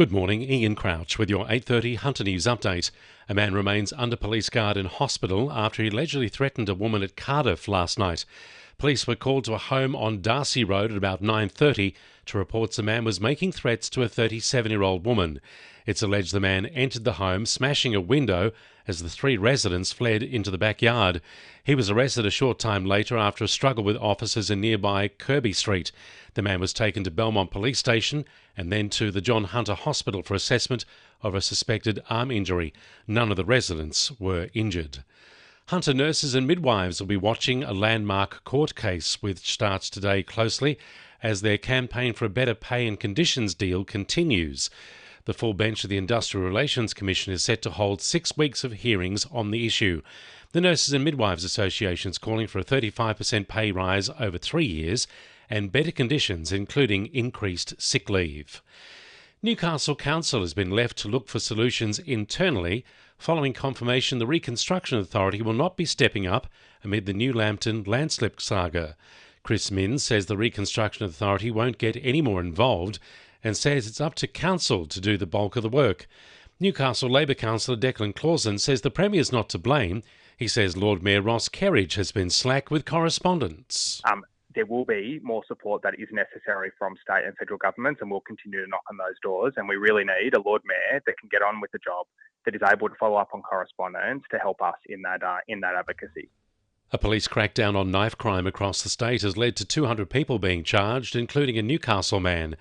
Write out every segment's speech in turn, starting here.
Good morning, Ian Crouch with your 8:30 Hunter News update. A man remains under police guard in hospital after he allegedly threatened a woman at Cardiff last night. Police were called to a home on Darcy Road at about 9:30 to reports a man was making threats to a 37-year-old woman. It's alleged the man entered the home, smashing a window as the three residents fled into the backyard. He was arrested a short time later after a struggle with officers in nearby Kirby Street. The man was taken to Belmont Police Station and then to the John Hunter Hospital for assessment of a suspected arm injury. None of the residents were injured. Hunter nurses and midwives will be watching a landmark court case which starts today closely as their campaign for a better pay and conditions deal continues. The full bench of the Industrial Relations Commission is set to hold 6 weeks of hearings on the issue. The Nurses and Midwives Association is calling for a 35% pay rise over 3 years and better conditions, including increased sick leave. Newcastle Council has been left to look for solutions internally following confirmation the Reconstruction Authority will not be stepping up amid the New Lambton landslip saga. Chris Minns says the Reconstruction Authority won't get any more involved and says it's up to Council to do the bulk of the work. Newcastle Labor Councillor Declan Clausen says the Premier's not to blame. He says Lord Mayor Ross Kerridge has been slack with correspondence. There will be more support that is necessary from state and federal governments, and we'll continue to knock on those doors. And we really need a Lord Mayor that can get on with the job, that is able to follow up on correspondence to help us in that advocacy. A police crackdown on knife crime across the state has led to 200 people being charged, including a Newcastle man.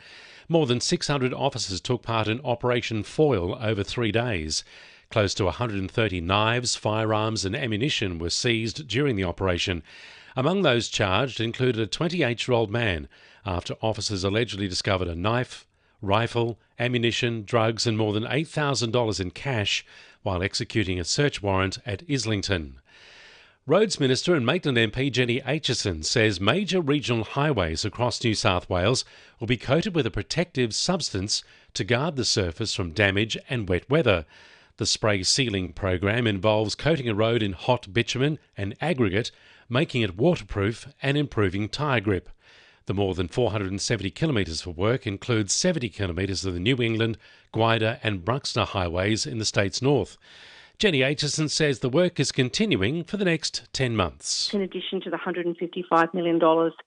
More than 600 officers took part in Operation Foil over 3 days. Close to 130 knives, firearms and ammunition were seized during the operation. Among those charged included a 28-year-old man after officers allegedly discovered a knife, rifle, ammunition, drugs and more than $8,000 in cash while executing a search warrant at Islington. Roads Minister and Maitland MP Jenny Aitchison says major regional highways across New South Wales will be coated with a protective substance to guard the surface from damage and wet weather. The spray sealing program involves coating a road in hot bitumen and aggregate, making it waterproof and improving tyre grip. The more than 470 kilometres for work includes 70 kilometres of the New England, Gwydir and Bruxner highways in the state's north. Jenny Aitchison says the work is continuing for the next 10 months. In addition to the $155 million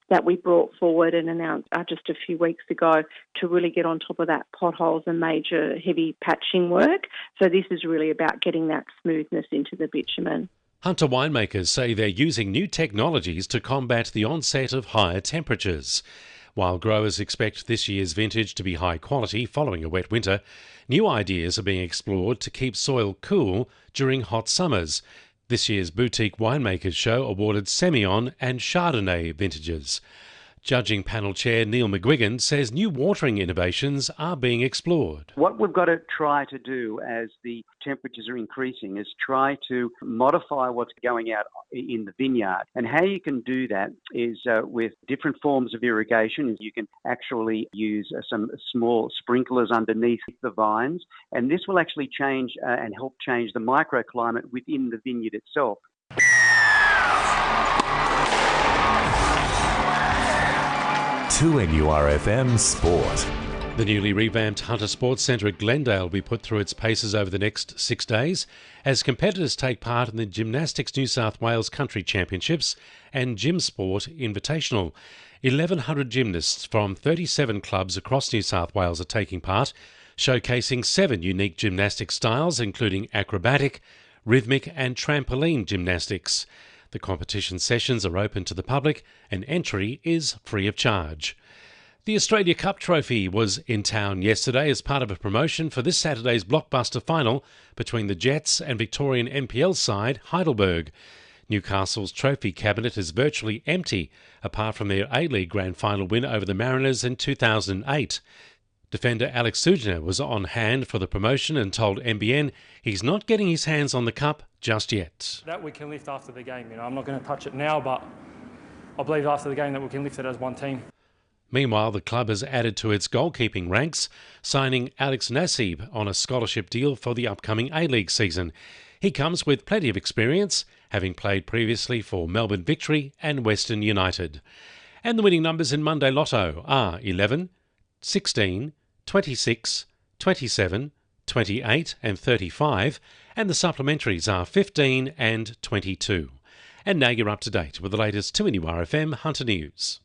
that we brought forward and announced just a few weeks ago to really get on top of that potholes and major heavy patching work. So this is really about getting that smoothness into the bitumen. Hunter winemakers say they're using new technologies to combat the onset of higher temperatures. While growers expect this year's vintage to be high quality following a wet winter, new ideas are being explored to keep soil cool during hot summers. This year's Boutique Winemakers Show awarded Semillon and Chardonnay vintages. Judging panel chair Neil McGuigan says new watering innovations are being explored. What we've got to try to do as the temperatures are increasing is try to modify what's going out in the vineyard. And how you can do that is with different forms of irrigation. You can actually use some small sprinklers underneath the vines, and this will actually change and help change the microclimate within the vineyard itself. 2NURFM Sport. The newly revamped Hunter Sports Centre at Glendale will be put through its paces over the next 6 days as competitors take part in the Gymnastics New South Wales Country Championships and Gym Sport Invitational. 1,100 gymnasts from 37 clubs across New South Wales are taking part, showcasing 7 unique gymnastic styles including acrobatic, rhythmic and trampoline gymnastics. The competition sessions are open to the public and entry is free of charge. The Australia Cup trophy was in town yesterday as part of a promotion for this Saturday's blockbuster final between the Jets and Victorian NPL side Heidelberg. Newcastle's trophy cabinet is virtually empty, apart from their A-League Grand Final win over the Mariners in 2008. Defender Alex Sujner was on hand for the promotion and told NBN he's not getting his hands on the cup just yet. That we can lift after the game. I'm not going to touch it now, but I believe after the game that we can lift it as one team. Meanwhile, the club has added to its goalkeeping ranks, signing Alex Nassib on a scholarship deal for the upcoming A-League season. He comes with plenty of experience, having played previously for Melbourne Victory and Western United. And the winning numbers in Monday Lotto are 11, 16, 26, 27, 28 and 35, and the supplementaries are 15 and 22. And now you're up to date with the latest 2NURFM Hunter News.